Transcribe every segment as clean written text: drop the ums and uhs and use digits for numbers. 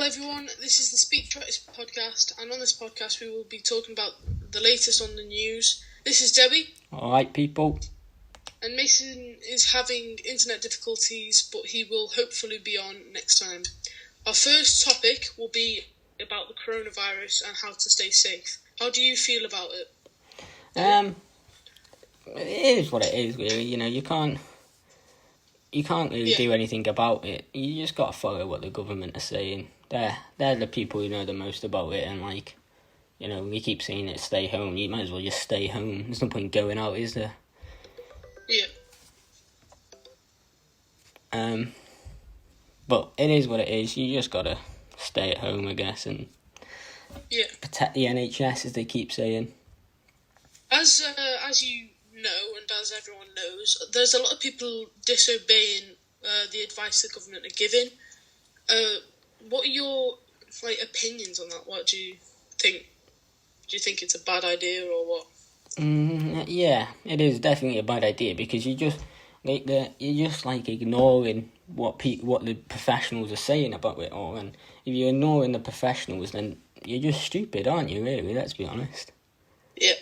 everyone, this is the Speechwriters podcast, and on this podcast we will be talking about the latest on the news. This is Debbie. Alright, people. And Mason is having internet difficulties, but he will hopefully be on next time. Our first topic will be about the coronavirus and how to stay safe. How do you feel about it? It is what it is, really. You know, you can't really do anything about it. You just got to follow what the government are saying. They're the people who know the most about it, and we keep saying it, stay home. You might as well just stay home. There's no point going out, is there? Yeah. But it is what it is. You just gotta stay at home, I guess, and protect the NHS, as they keep saying. As you know, and as everyone knows, there's a lot of people disobeying the advice the government are giving. What are your opinions on that? What do you think? Do you think it's a bad idea or what? Yeah, it is definitely a bad idea, because you're just ignoring what the professionals are saying about it all, and if you're ignoring the professionals, then you're just stupid, aren't you? Really, let's be honest. Yeah.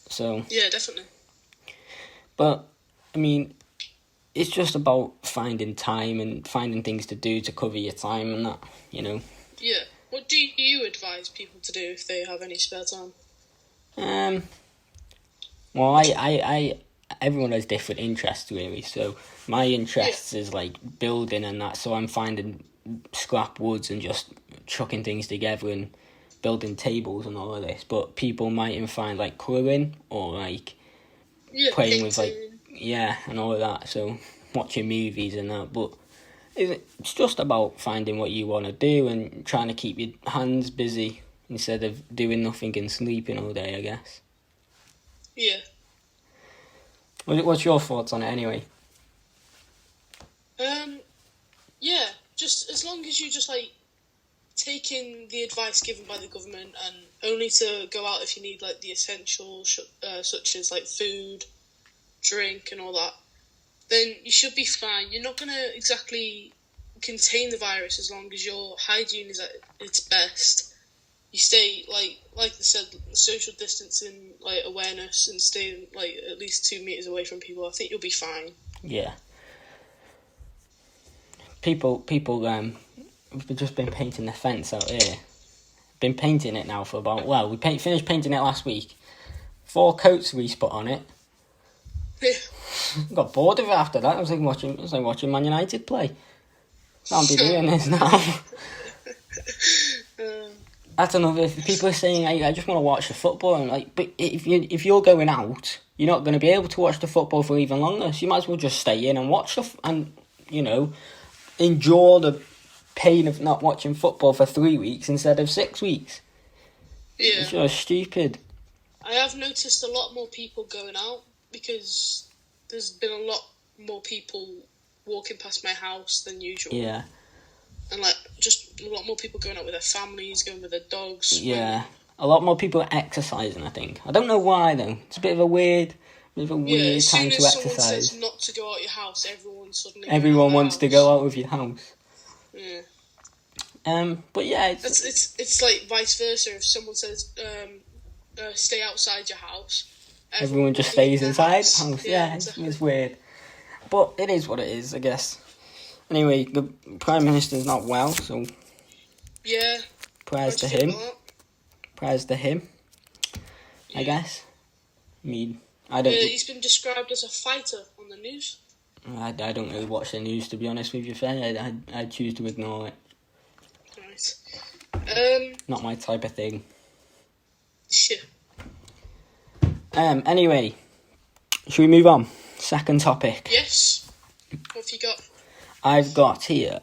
So. Yeah, definitely. But I mean, it's just about finding time and finding things to do to cover your time and that, you know. Yeah. What do you advise people to do if they have any spare time? Well, I everyone has different interests, really. So my interests is building and that. So I'm finding scrap woods and just chucking things together and building tables and all of this. But people might find colouring or playing with and all of that. So watching movies and that. But it's just about finding what you want to do and trying to keep your hands busy instead of doing nothing and sleeping all day, I guess. Yeah. What's your thoughts on it anyway? Yeah, just as long as you just taking the advice given by the government and only to go out if you need the essentials such as food, drink and all that, then you should be fine. You're not going to exactly contain the virus as long as your hygiene is at its best. You stay, like I said, social distancing, awareness, and stay, at least 2 meters away from people. I think you'll be fine. Yeah. People, we've just been painting the fence out here. Been painting it now for we finished painting it last week. 4 coats we put on it. Yeah. Got bored of it after that. I was like watching Man United play. Can't be doing this now. That's another. People are saying, I just want to watch the football, and but if you're going out, you're not going to be able to watch the football for even longer. So you might as well just stay in and watch and endure the pain of not watching football for 3 weeks instead of 6 weeks. Yeah, it's just stupid. I have noticed a lot more people going out because there's been a lot more people walking past my house than usual. Yeah. And just a lot more people going out with their families, going with their dogs. Yeah, a lot more people are exercising, I think. I don't know why though. It's a bit of a weird time to exercise. As soon as someone says not to go out your house, everyone wants to go out of your house. Yeah. But yeah, it's like vice versa. If someone says stay outside your house, everyone just stays inside the house. Yeah, exactly. It's weird. But it is what it is, I guess. Anyway, the Prime Minister's not well, so... Yeah. Prayers to him. Yeah. I guess. I mean, I don't... he's been described as a fighter on the news. I don't really watch the news, to be honest with you, Faye. I choose to ignore it. Right. Not my type of thing. Sure. Anyway, should we move on? Second topic. Yes. What have you got? I've got here,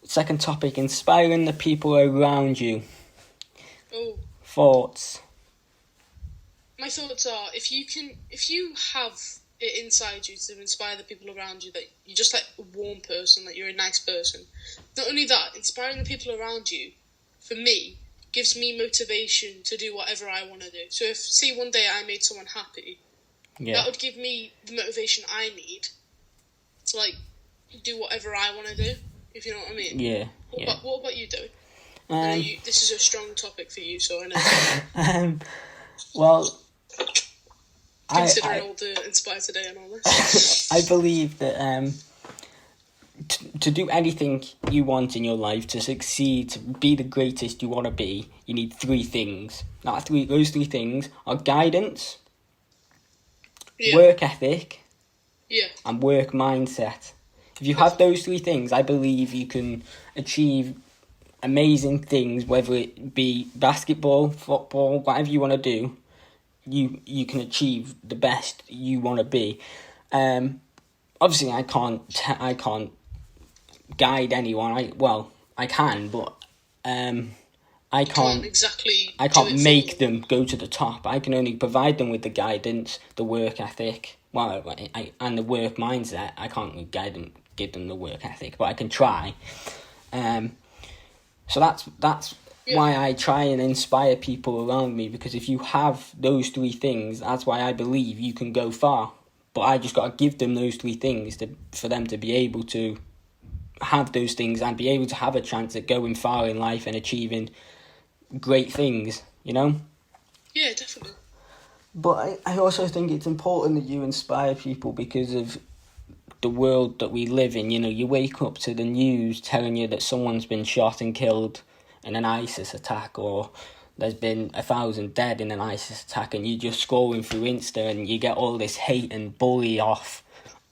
second topic, inspiring the people around you. Oh. Thoughts? My thoughts are, if you have it inside you to inspire the people around you, that you're just a warm person, that you're a nice person. Not only that, inspiring the people around you, for me, gives me motivation to do whatever I want to do. So if, say, one day I made someone happy, that would give me the motivation I need to, do whatever I want to do, if you know what I mean. Yeah. What about you, Joey? This is a strong topic for you, so I know. Well, considering all the Inspire Today and all this. I believe that to do anything you want in your life, to succeed, to be the greatest you want to be, you need 3 things. Those 3 things are guidance, work ethic, and work mindset. If you have those 3 things, I believe you can achieve amazing things, whether it be basketball, football, whatever you want to do. You can achieve the best you want to be. Obviously, I can't guide anyone. I can, but I can't exactly. I can't make them go to the top. I can only provide them with the guidance, the work ethic, and the work mindset. I can't give them the work ethic, but I can try. So that's why I try and inspire people around me, because if you have those 3 things, that's why I believe you can go far. But I just got to give them those 3 things for them to be able to have those things and be able to have a chance at going far in life and achieving great things, you know? Yeah, definitely. But I also think it's important that you inspire people because of the world that we live in. You know, you wake up to the news telling you that someone's been shot and killed in an ISIS attack, or there's been 1,000 dead in an ISIS attack, and you're just scrolling through Insta and you get all this hate and bully off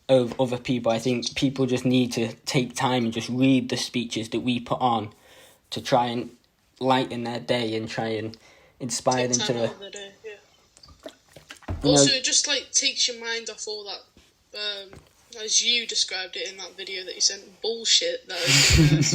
of other people. I think people just need to take time and just read the speeches that we put on to try and lighten their day and try and inspire them to out of the day, Also, it just takes your mind off all that, as you described it in that video that you sent, bullshit that is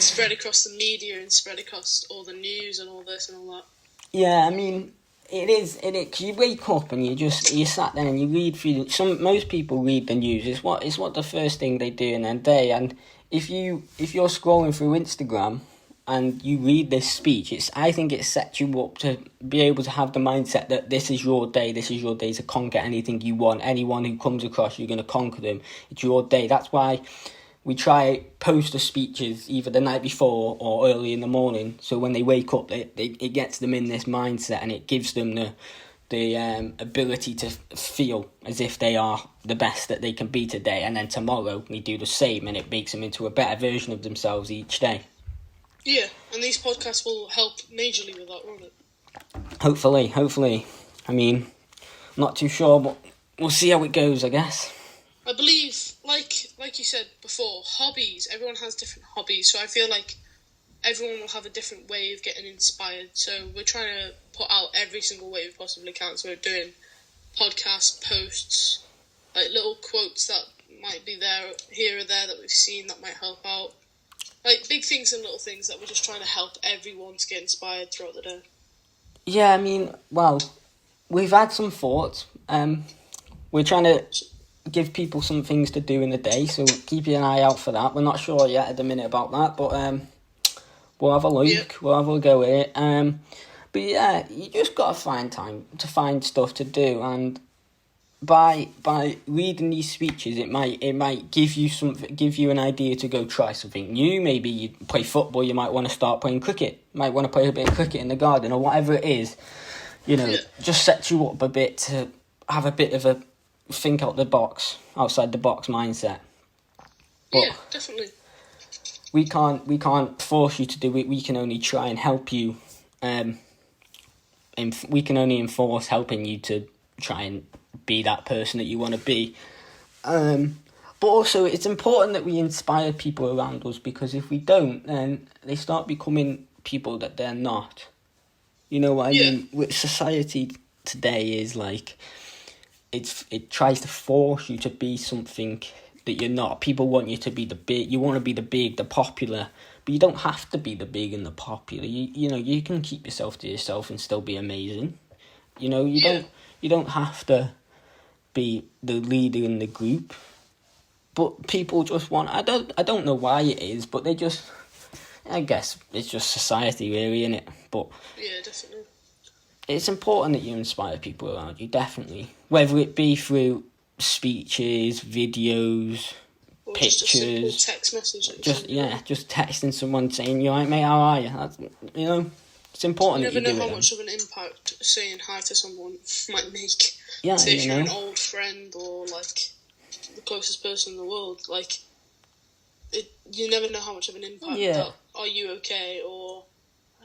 spread across the media and spread across all the news and all this and all that. Yeah, I mean, it is. Cause you wake up and you sat there and you read through. Most people read the news. It's what the first thing they do in their day. And if you're scrolling through Instagram and you read this speech, I think it sets you up to be able to have the mindset that this is your day to conquer anything you want. Anyone who comes across, you're going to conquer them. It's your day. That's why we try post the speeches either the night before or early in the morning, so when they wake up, it gets them in this mindset and it gives them the ability to feel as if they are the best that they can be today. And then tomorrow we do the same, and it makes them into a better version of themselves each day. Yeah, and these podcasts will help majorly with that, won't it? Hopefully. I mean, I'm not too sure, but we'll see how it goes, I guess. I believe, like you said before, hobbies. Everyone has different hobbies, so I feel like everyone will have a different way of getting inspired. So we're trying to put out every single way we possibly can. So we're doing podcasts, posts, little quotes that might be there, here or there that we've seen that might help out. Big things and little things that we're just trying to help everyone to get inspired throughout the day. Yeah, I mean, well, we've had some thoughts. We're trying to give people some things to do in the day, so keep an eye out for that. We're not sure yet at the minute about that, but we'll have a look. Yeah. We'll have a go at it. But yeah, you just got to find time to find stuff to do, and by reading these speeches, it might give you an idea to go try something new. Maybe you play football, you might want to start playing cricket. You might want to play a bit of cricket in the garden or whatever it is. You know, just sets you up a bit to have a bit of a think outside the box mindset. But definitely. We can't force you to do it. We can only try and help you. And we can only enforce helping you to try and be that person that you want to be. But also, it's important that we inspire people around us, because if we don't, then they start becoming people that they're not. You know what I mean? With society today is it tries to force you to be something that you're not. People want you to be the big. You want to be the big, the popular, but you don't have to be the big and the popular. You know, you can keep yourself to yourself and still be amazing. You know, you don't have to be the leader in the group. But people just want. I don't know why it is, but they just. I guess it's just society, really, isn't it? But yeah, definitely. It's important that you inspire people around you, definitely. Whether it be through speeches, videos, Or pictures. Just a simple text message. Just texting someone saying, "You alright, mate? How are you?" That's, it's important. You never know how much of an impact saying hi to someone might make. Yeah, say if you're an old friend or like the closest person in the world, like you never know how much of an impact. Yeah. Are you okay? Or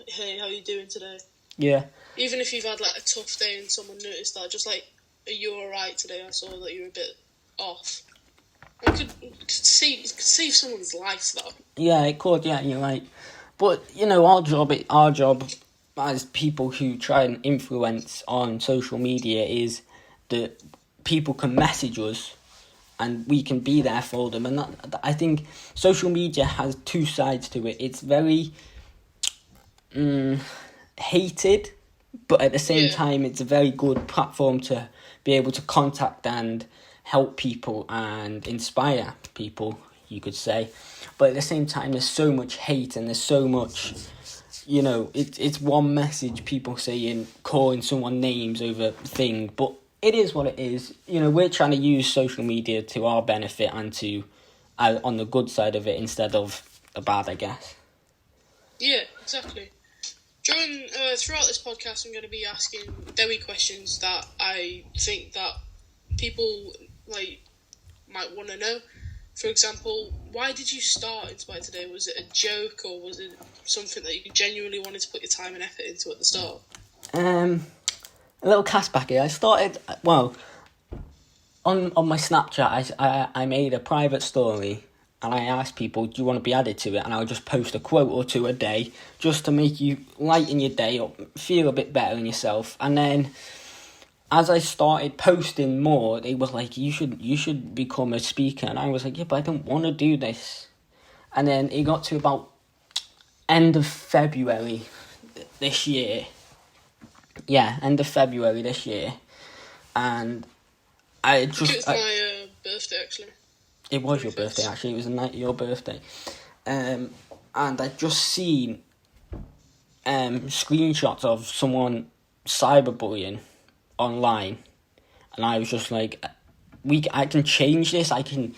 hey, how are you doing today? Yeah. Even if you've had like a tough day and someone noticed that, just like, are you alright today? I saw that you were a bit off. It could save someone's life, though. Yeah, it could. Yeah, you're right. But our job as people who try and influence on social media is that people can message us, and we can be there for them. And that, I think social media has two sides to it. It's very hated, but at the same time, it's a very good platform to be able to contact and help people and inspire people, you could say. But at the same time, there's so much hate and there's so much, it's one message, people saying, calling someone names over thing, but it is what it is. We're trying to use social media to our benefit and to, on the good side of it instead of the bad, I guess. Yeah, exactly. Throughout this podcast, I'm going to be asking Dewey questions that I think that people might want to know. For example, why did you start Inspired Today? Was it a joke or was it something that you genuinely wanted to put your time and effort into at the start? A little cast back here. I started, on my Snapchat, I made a private story and I asked people, do you want to be added to it? And I would just post a quote or two a day just to make you lighten your day up, feel a bit better in yourself. And then as I started posting more, they were like, you should become a speaker. And I was like, yeah, but I don't want to do this. And then it got to about end of February this year. Yeah, end of February this year. And I just... It was my birthday, actually. It was your birthday, actually. It was the night of your birthday. And I'd just seen screenshots of someone cyberbullying online. And I was just like, I can change this. I can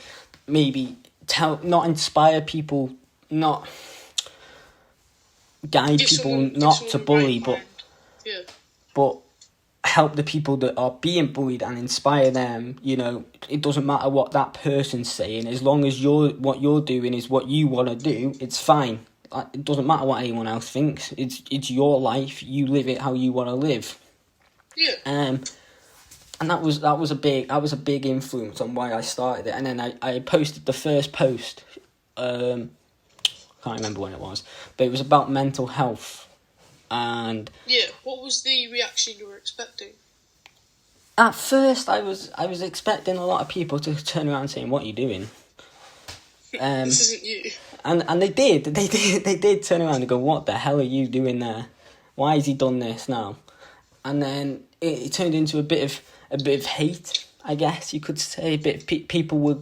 maybe not inspire people, not guide people not to bully, but help the people that are being bullied and inspire them. It doesn't matter what that person's saying, as long as what you're doing is what you want to do, it's fine. It doesn't matter what anyone else thinks. It's your life. You live it how you want to live. Yeah. And that was a big influence on why I started it. And then I posted the first post. Can't remember when it was, but it was about mental health. And yeah, what was the reaction you were expecting? At first, I was expecting a lot of people to turn around saying, "What are you doing?" This isn't you. And they did turn around and go, "What the hell are you doing there? Why has he done this now?" And then it turned into a bit of hate, I guess you could say. People would,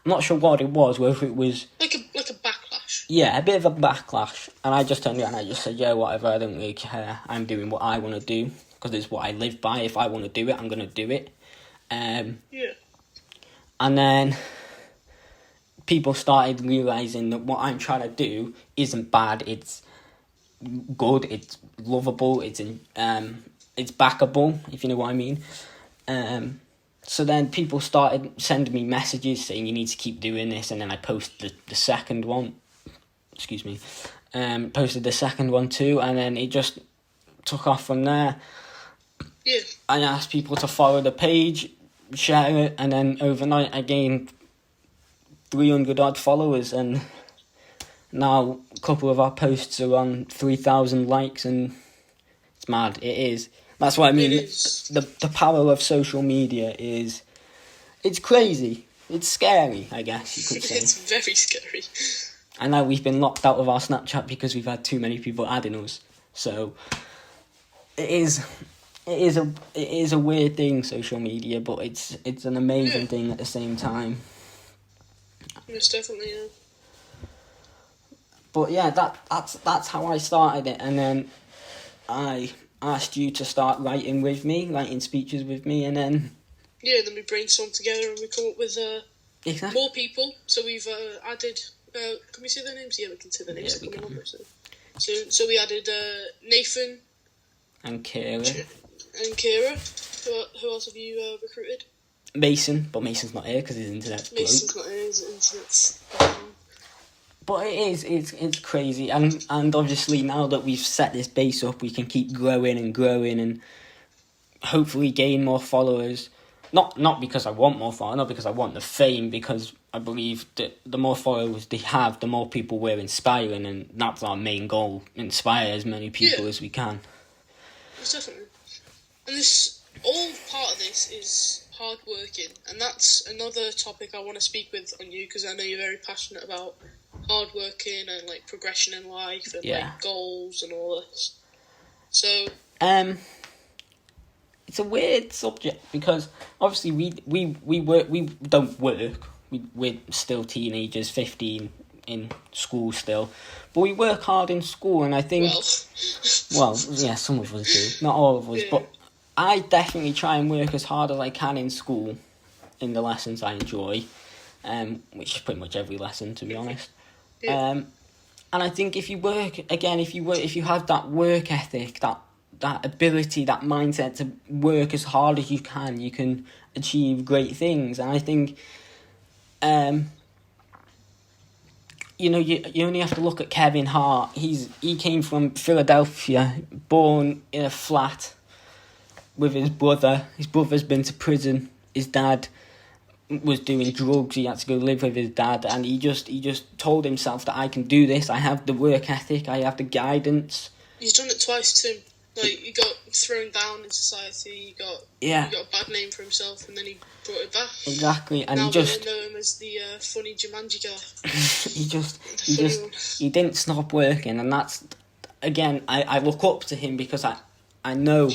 I'm not sure what it was, whether it was like a backlash. Yeah, a bit of a backlash. And I just turned around and I just said, yeah, whatever, I don't really care. I'm doing what I want to do because it's what I live by. If I want to do it, I'm going to do it. Yeah. And then people started realising that what I'm trying to do isn't bad. It's good. It's lovable. It's backable, if you know what I mean. So then people started sending me messages saying you need to keep doing this, and then I posted the second one. Excuse me. Posted the second one too, and then it just took off from there. Yeah. I asked people to follow the page, share it, and then overnight I gained 300 odd followers, and now a couple of our posts are on 3,000 likes, and it's mad. It is. That's what I mean. The power of social media it's crazy. It's scary, I guess you could say. It's very scary. I know we've been locked out of our Snapchat because we've had too many people adding us. So it is a weird thing, social media, but it's an amazing thing at the same time. Most definitely, yeah. But yeah, that's how I started it, and then I asked you to start writing speeches with me, and then we brainstormed together and we come up with Exactly. more people. So we've added. Can we say their names? Yeah, we can say their names. Yeah, we can. So we added Nathan And Kayla. and Kira. Who else have you recruited? Mason, but Mason's not here because his internet's broke. Mason's not here. His internet's. But it's crazy, and obviously now that we've set this base up, we can keep growing and hopefully gain more followers. Not because I want more followers, not because I want the fame, because I believe that the more followers they have, the more people we're inspiring, and that's our main goal: inspire as many people as we can. Definitely, and this all part of this is hard working, and that's another topic I want to speak with on you because I know you're very passionate about hard working and like progression in life and like goals and all this. So it's a weird subject because obviously we work, we don't work, we're still teenagers, 15 in school still, but we work hard in school, and I think well yeah, some of us do, not all of us, but I definitely try and work as hard as I can in school in the lessons I enjoy, which is pretty much every lesson, to be honest. And I think if you have that work ethic, that ability, that mindset to work as hard as you can achieve great things. And I think, you only have to look at Kevin Hart. He came from Philadelphia, born in a flat with his brother. His brother's been to prison. His dad was doing drugs. He had to go live with his dad, and he just told himself that I can do this. I have the work ethic. I have the guidance. He's done it twice too. Like, he got thrown down in society. He got a bad name for himself, and then he brought it back. Exactly, and now we all know him as the funny Jumanji guy. he didn't stop working, and that's, again, I look up to him because I know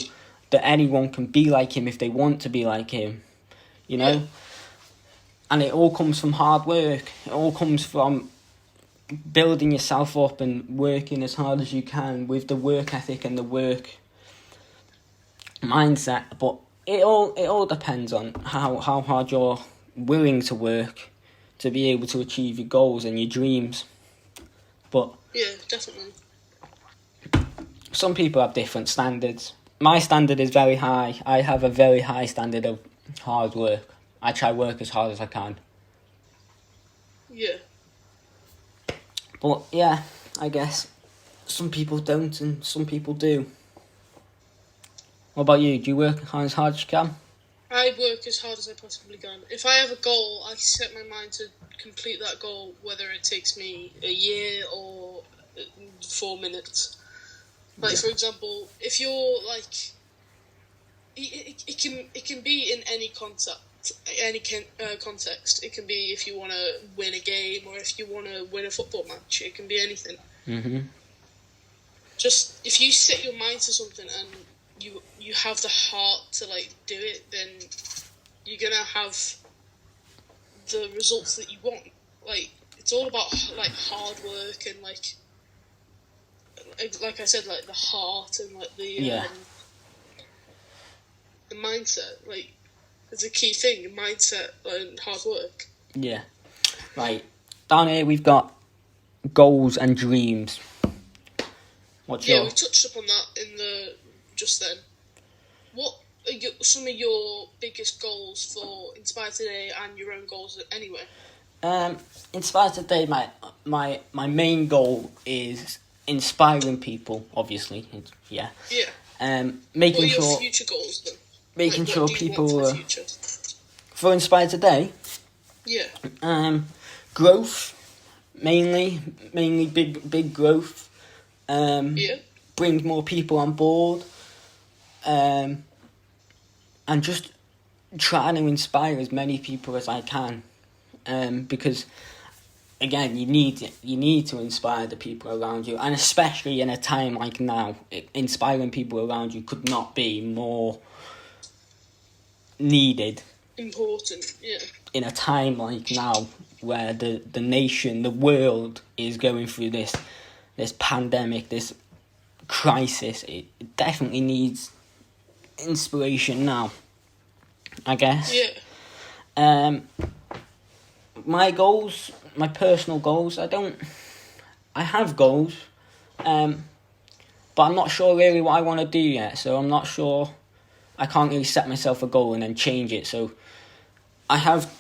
that anyone can be like him if they want to be like him, you know. Yeah. And it all comes from hard work. It all comes from building yourself up and working as hard as you can with the work ethic and the work mindset. But it all depends on how hard you're willing to work to be able to achieve your goals and your dreams. But yeah, definitely. Some people have different standards. My standard is very high. I have a very high standard of hard work. I try work as hard as I can. Yeah. But yeah, I guess some people don't and some people do. What about you? Do you work as hard as you can? I work as hard as I possibly can. If I have a goal, I set my mind to complete that goal, whether it takes me a year or 4 minutes. Like, for example, if you're like, it can be in any context. Context. It can be if you want to win a game or if you want to win a football match. It can be anything. Mm-hmm. Just if you set your mind to something and you have the heart to like do it, then you're gonna have the results that you want. Like, it's all about like hard work and like I said, like the heart and like the mindset. Like, it's a key thing: mindset and hard work. Yeah. Right. Down here we've got goals and dreams. We touched upon that just then. What are some of your biggest goals for Inspire Today and your own goals anyway? Inspire Today, my main goal is inspiring people, obviously. Yeah. Making what are your sure future goals then? Making like, sure people for Inspire Today. Yeah. Growth, mainly big growth. Bring more people on board. And just trying to inspire as many people as I can. Because again, you need to inspire the people around you, and especially in a time like now, inspiring people around you could not be more needed. Important, yeah. In a time like now, where the nation, the world is going through this pandemic, this crisis, it definitely needs inspiration now, I guess. Yeah. my goals, my personal goals, I have goals, but I'm not sure really what I want to do yet, so I'm not sure, I can't really set myself a goal and then change it, so I have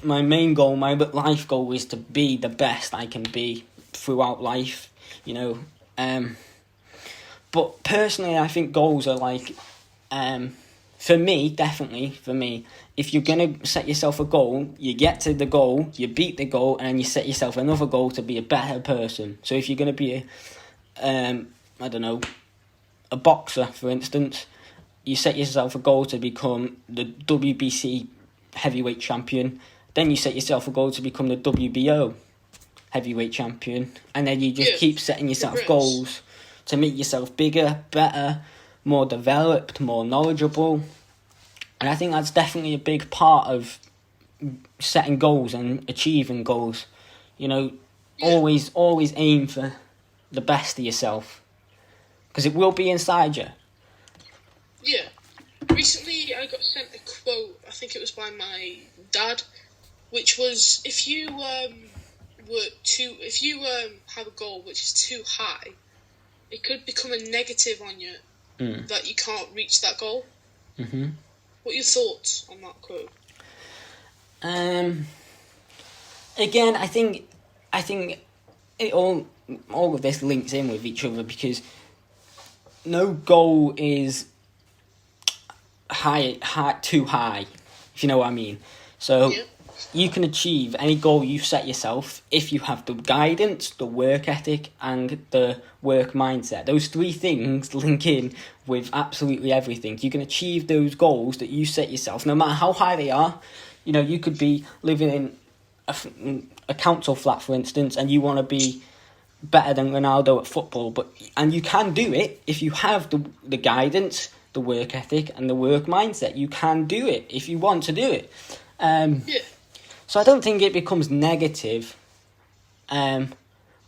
my main goal, my life goal is to be the best I can be throughout life, you know, but personally I think goals are like, for me, definitely, if you're going to set yourself a goal, you get to the goal, you beat the goal, and then you set yourself another goal to be a better person. So if you're going to be a boxer, for instance, you set yourself a goal to become the WBC heavyweight champion, then you set yourself a goal to become the WBO heavyweight champion, and then you just keep setting yourself goals to make yourself bigger, better, more developed, more knowledgeable. And I think that's definitely a big part of setting goals and achieving goals. You know, always aim for the best of yourself, because it will be inside you. Yeah. Recently I got sent a quote, I think it was by my dad, which was, if you have a goal which is too high, it could become a negative on you that you can't reach that goal. Mm-hmm. What are your thoughts on that quote? Again, I think it all of this links in with each other, because no goal is too high, if you know what I mean. So you can achieve any goal you set yourself if you have the guidance, the work ethic, and the work mindset. Those three things link in with absolutely everything. You can achieve those goals that you set yourself, no matter how high they are. You know, you could be living in a council flat, for instance, and you want to be better than Ronaldo at football, and you can do it if you have the guidance, the work ethic, and the work mindset. You can do it if you want to do it. So I don't think it becomes negative. I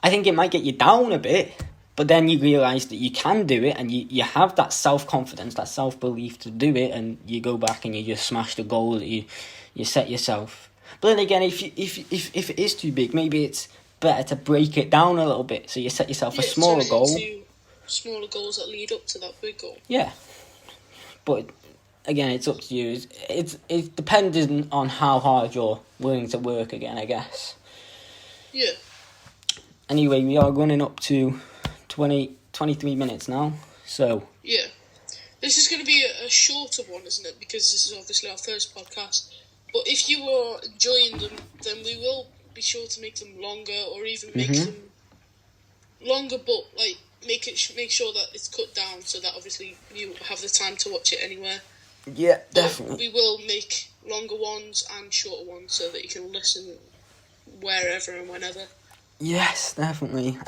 think it might get you down a bit, but then you realise that you can do it, and you have that self-confidence, that self-belief to do it, and you go back and you just smash the goal that you set yourself. But then again, if it is too big, maybe it's better to break it down a little bit, so you set yourself a smaller goal. Smaller goals that lead up to that big goal. Yeah. But again, it's up to you. It's dependent on how hard you're willing to work again, I guess. Yeah. Anyway, we are running up to 23 minutes now, so... Yeah. This is going to be a shorter one, isn't it? Because this is obviously our first podcast. But if you are enjoying them, then we will be sure to make them longer, or even make them longer, but make sure that it's cut down so that obviously you have the time to watch it anywhere. Yeah, definitely. We will make longer ones and shorter ones so that you can listen wherever and whenever. Yes, definitely.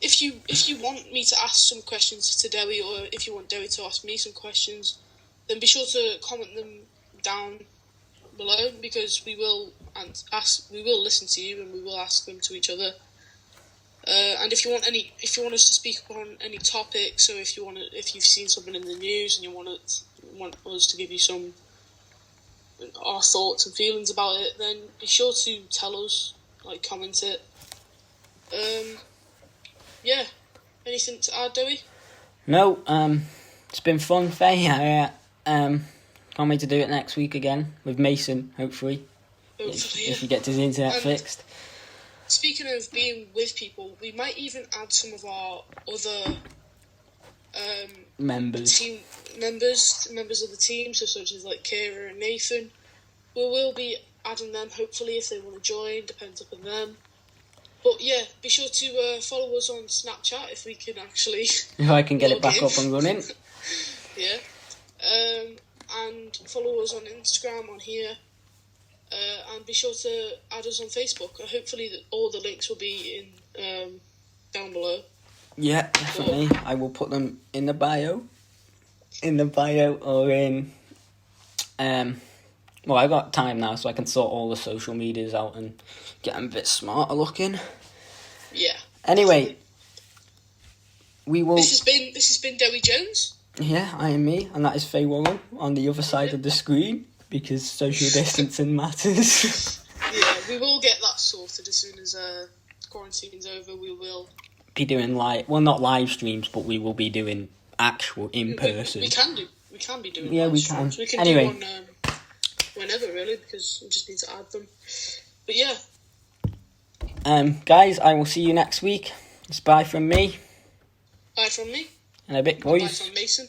If you want me to ask some questions to Dewi, or if you want Dewi to ask me some questions, then be sure to comment them down below, because we will listen to you and we will ask them to each other. And if you want us to speak upon any topic, so if you've seen something in the news and you want us to give you our thoughts and feelings about it, then be sure to tell us, comment it. Yeah. Anything to add, Dewi? No. It's been fun, Faye. Can't wait to do it next week again with Mason, hopefully. If you get his internet fixed. Speaking of being with people, we might even add some of our other members of the team, so such as Kira and Nathan. We will be adding them, hopefully, if they want to join. Depends upon them. But yeah, be sure to follow us on Snapchat if we can actually. If I can get it back up and running. Yeah. And follow us on Instagram on here. And be sure to add us on Facebook. Hopefully all the links will be in down below. Yeah, definitely. I will put them in the bio. Or in... well, I got time now, so I can sort all the social medias out and get them a bit smarter looking. Yeah. Anyway, we will... This has been Dewi Jones. Yeah, I am me, and that is Faye Warren on the other side of the screen, because social distancing matters. Yeah, we will get that sorted as soon as quarantine's over. We will be doing not live streams, but we will be doing actual in person. We can be doing live we streams. We can anyway. do one whenever, really, because we just need to add them. But yeah. Guys, I will see you next week. It's bye from me. Bye from me. And a bit, boys. Bye from Mason.